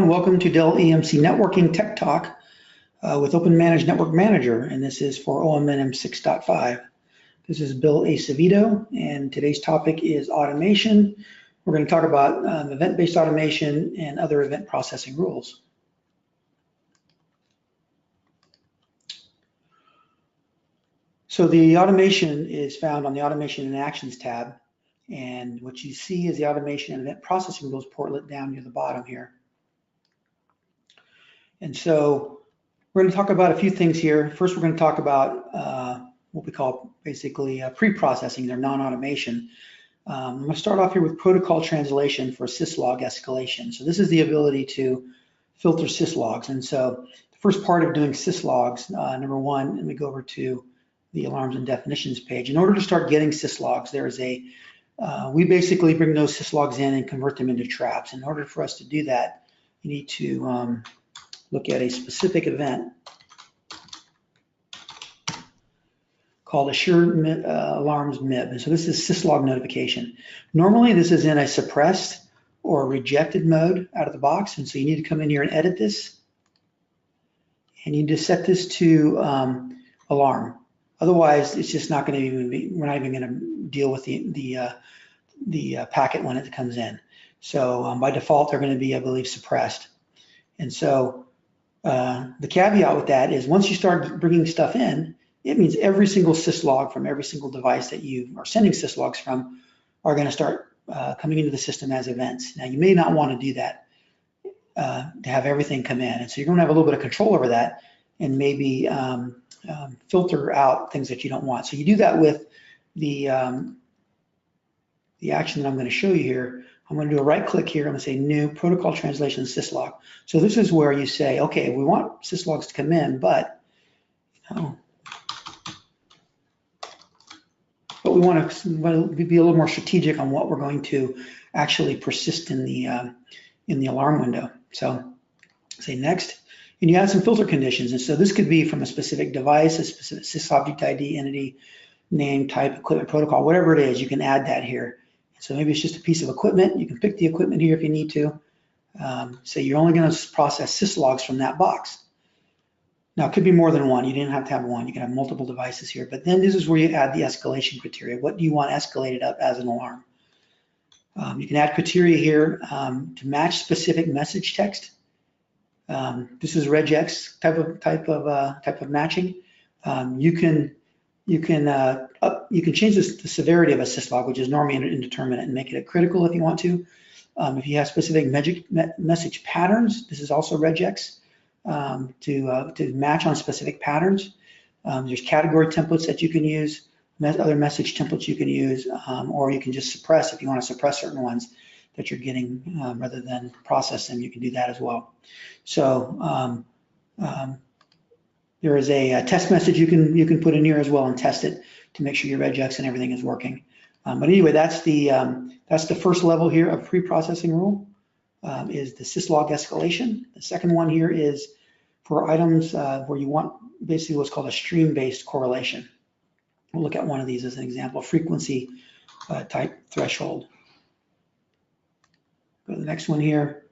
welcome to Dell EMC Networking Tech Talk with OpenManage Network Manager, and this is for OMNM 6.5. This is Bill Acevedo, and today's topic is automation. We're going to talk about event-based automation and other event processing rules. So the automation is found on the Automation and Actions tab, and what you see is the automation and event processing rules portlet down near the bottom here. And so we're going to talk about a few things here. First, we're going to talk about what we call basically pre-processing, their non-automation. I'm going to start off here with protocol translation for syslog escalation. So this is the ability to filter syslogs. And so the first part of doing syslogs, number one, let me go over to the alarms and definitions page. In order to start getting syslogs, there is we basically bring those syslogs in and convert them into traps. In order for us to do that, you need to look at a specific event called assured alarms MIB. And so this is syslog notification. Normally this is in a suppressed or rejected mode out of the box. And so you need to come in here and edit this. And you need to set this to alarm. Otherwise, it's just not going to even be, we're not even going to deal with the packet when it comes in. So by default, they're going to be, I believe, suppressed. And so the caveat with that is once you start bringing stuff in, it means every single syslog from every single device that you are sending syslogs from are going to start coming into the system as events. Now, you may not want to do that to have everything come in. And so you're going to have a little bit of control over that and maybe filter out things that you don't want. So you do that with the action that I'm going to show you here. I'm going to do a right click here. I'm going to say new protocol translation syslog. So this is where you say, okay, we want syslogs to come in, but we want to be a little more strategic on what we're going to actually persist in the alarm window. So say next, and you add some filter conditions. And so this could be from a specific device, a specific sysobject ID, entity, name, type, equipment, protocol, whatever it is, you can add that here. So maybe it's just a piece of equipment. You can pick the equipment here if you need to. So you're only going to process syslogs from that box. Now, it could be more than one. You didn't have to have one. You can have multiple devices here. But then this is where you add the escalation criteria. What do you want escalated up as an alarm? You can add criteria here to match specific message text. This is regex type of matching. You can change the severity of a syslog, which is normally indeterminate, and make it a critical if you want to. If you have specific message patterns, this is also regex to match on specific patterns. There's category templates that you can use, other message templates you can use, or you can just suppress if you want to suppress certain ones that you're getting rather than process them. You can do that as well. So there is a test message you can put in here as well and test it to make sure your regex and everything is working. But anyway, that's the first level here of pre-processing rule is the syslog escalation. The second one here is for items where you want basically what's called a stream-based correlation. We'll look at one of these as an example, frequency type threshold. Go to the next one here.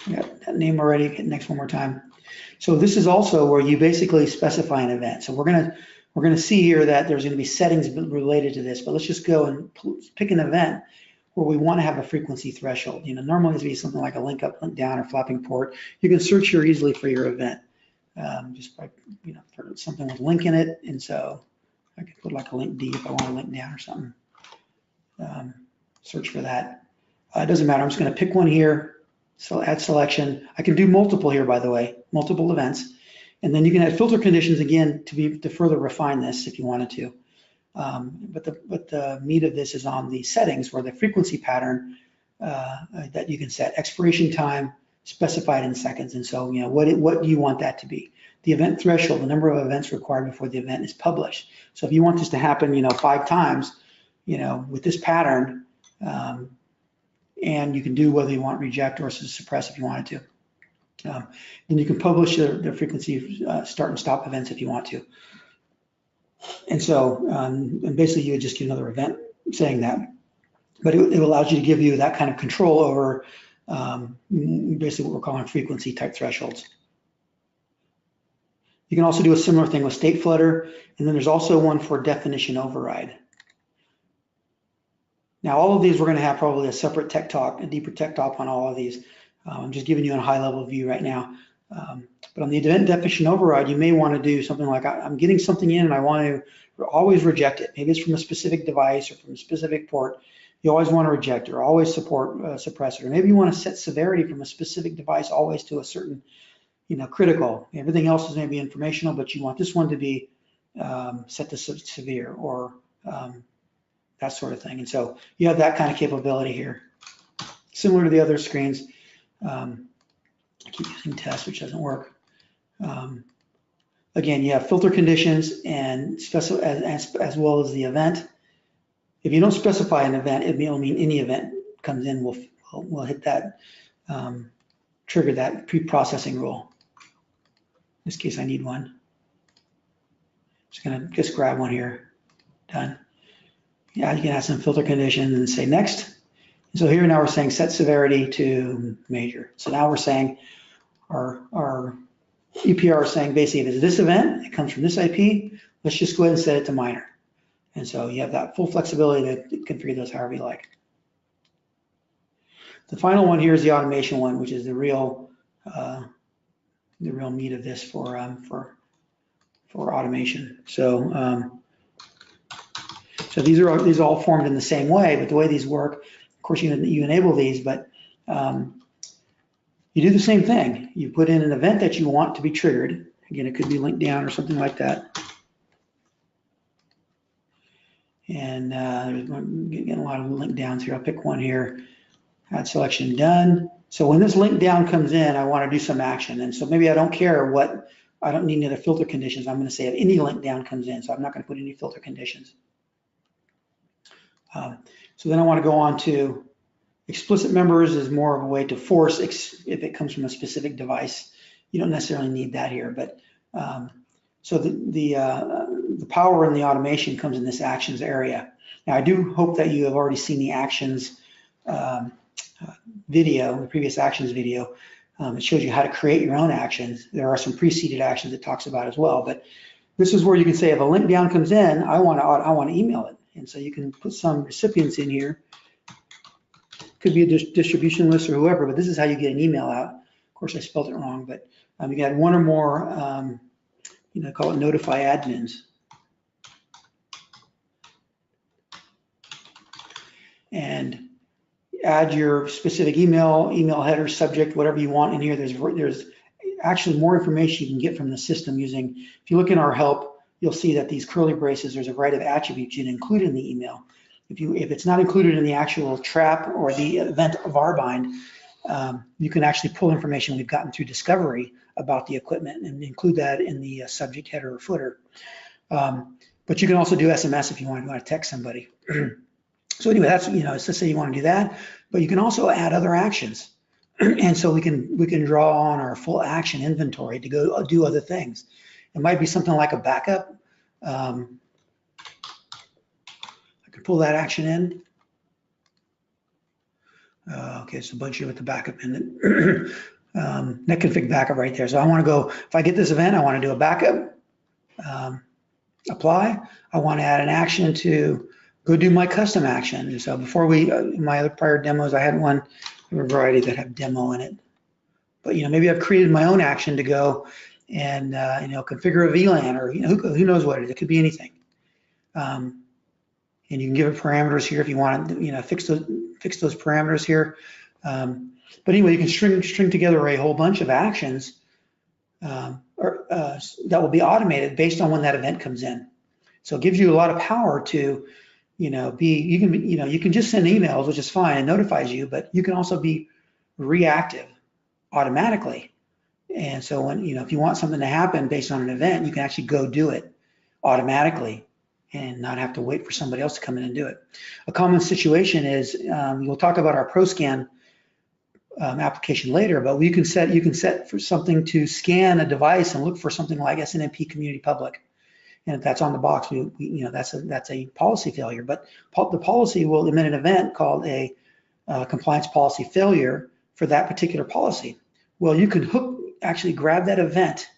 I got that name already. Hit next one more time. So this is also where you basically specify an event. So we're gonna see here that there's gonna be settings related to this, but let's just go and pick an event where we want to have a frequency threshold. You know, normally it's be something like a link up, link down, or flapping port. You can search here easily for your event, just by for something with link in it. And so I could put like a link D if I want a link down or something. Search for that. It doesn't matter. I'm just going to pick one here. So add selection. I can do multiple here, by the way, multiple events. And then you can add filter conditions again to further refine this if you wanted to. But the meat of this is on the settings where the frequency pattern that you can set, expiration time specified in seconds. And so, what do you want that to be? The event threshold, the number of events required before the event is published. So if you want this to happen, 5 times, with this pattern, and you can do whether you want reject or suppress if you wanted to. Then you can publish the frequency start and stop events if you want to. And so, and basically you would just get another event saying that. But it allows you to give you that kind of control over basically what we're calling frequency type thresholds. You can also do a similar thing with state flutter, and then there's also one for definition override. Now, all of these, we're going to have probably a separate tech talk, a deeper tech talk on all of these. I'm just giving you a high-level view right now. But on the event definition override, you may want to do something like, I'm getting something in and I want to always reject it. Maybe it's from a specific device or from a specific port. You always want to reject it or always support suppress it. Or maybe you want to set severity from a specific device always to a certain, critical. Everything else is maybe informational, but you want this one to be set to severe or that sort of thing. And so you have that kind of capability here. Similar to the other screens. I keep using test, which doesn't work. Again, you have filter conditions and as well as the event. If you don't specify an event, it'll mean any event comes in, we'll hit that, trigger that pre-processing rule. In this case, I need one. Just gonna grab one here, done. Yeah, you can add some filter conditions and say next. So here now we're saying set severity to major. So now we're saying our EPR is saying basically if it's this event, it comes from this IP, let's just go ahead and set it to minor. And so you have that full flexibility to configure those however you like. The final one here is the automation one, which is the real meat of this for automation. So so these are all formed in the same way, but the way these work, of course, you enable these, but you do the same thing. You put in an event that you want to be triggered. Again, it could be linked down or something like that. And there's getting a lot of link downs here. I'll pick one here. Add selection done. So when this link down comes in, I want to do some action. And so maybe I don't care I don't need any other filter conditions. I'm going to say if any link down comes in, so I'm not going to put any filter conditions. So then I want to go on to explicit members is more of a way to force if it comes from a specific device. You don't necessarily need that here, but so the power in the automation comes in this actions area. Now I do hope that you have already seen the actions video, the previous actions video. It shows you how to create your own actions. There are some preceded actions it talks about as well, but this is where you can say if a link down comes in, I want to email it. And so you can put some recipients in here. Could be a distribution list or whoever, but this is how you get an email out. Of course, I spelled it wrong, but you got one or more, call it notify admins. And add your specific email header, subject, whatever you want in here. There's actually more information you can get from the system using, if you look in our help, you'll see that these curly braces, there's a variety of attributes you can include in the email. If it's not included in the actual trap or the event var bind, you can actually pull information we've gotten through discovery about the equipment and include that in the subject header or footer. But you can also do SMS if you want to text somebody. So anyway, that's, let's say you want to do that, but you can also add other actions. And so we can draw on our full action inventory to go do other things. It might be something like a backup. I could pull that action in. Okay, so a bunch here with the backup in it. Net config backup right there. So I want to go, if I get this event, I want to do a backup, apply. I want to add an action to go do my custom action. And so before in my other prior demos, I had a variety that have demo in it. But maybe I've created my own action to go and configure a VLAN or who knows what it is. It could be anything. And you can give it parameters here if you want to fix those parameters here. But anyway, you can string together a whole bunch of actions that will be automated based on when that event comes in. So it gives you a lot of power to you can just send emails, which is fine, and notifies you, but you can also be reactive automatically. And so when if you want something to happen based on an event, you can actually go do it automatically and not have to wait for somebody else to come in and do it. A common situation is we'll talk about our ProScan application later, but you can set for something to scan a device and look for something like SNMP Community Public. And if that's on the box, that's a policy failure. But the policy will emit an event called a compliance policy failure for that particular policy. Well, you can actually grab that event,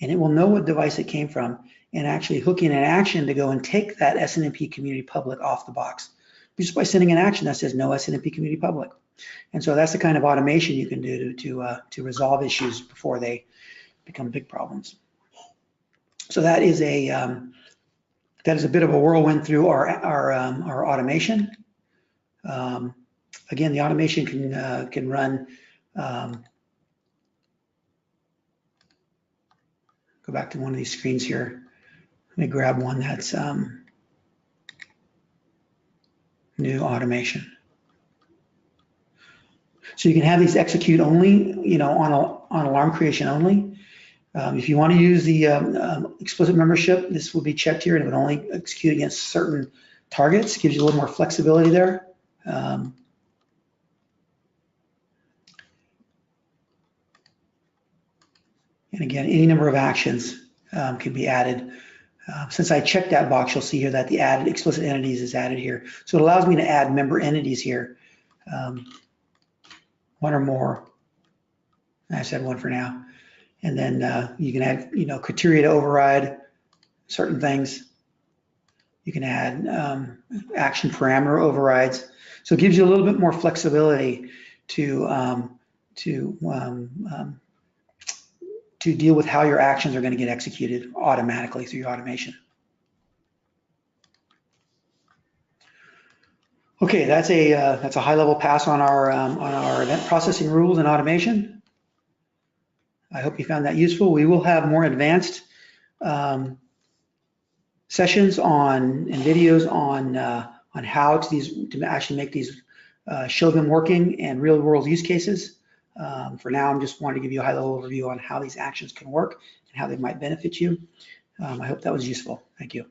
and it will know what device it came from, and actually hook in an action to go and take that SNMP community public off the box, just by sending an action that says no SNMP community public. And so that's the kind of automation you can do to resolve issues before they become big problems. So that is a bit of a whirlwind through our automation. Again, the automation can run. Go back to one of these screens here. Let me grab one that's new automation. So you can have these execute only, on alarm creation only. If you want to use the explicit membership, this will be checked here, and it would only execute against certain targets. Gives you a little more flexibility there. And again, any number of actions can be added. Since I checked that box, you'll see here that the added explicit entities is added here. So it allows me to add member entities here, one or more. I said one for now. And then you can add, criteria to override certain things. You can add action parameter overrides. So it gives you a little bit more flexibility to deal with how your actions are going to get executed automatically through your automation. Okay, that's a high-level pass on our event processing rules and automation. I hope you found that useful. We will have more advanced sessions and videos on how to actually make these, show them working and real-world use cases. For now, I'm just wanting to give you a high-level overview on how these actions can work and how they might benefit you. I hope that was useful. Thank you.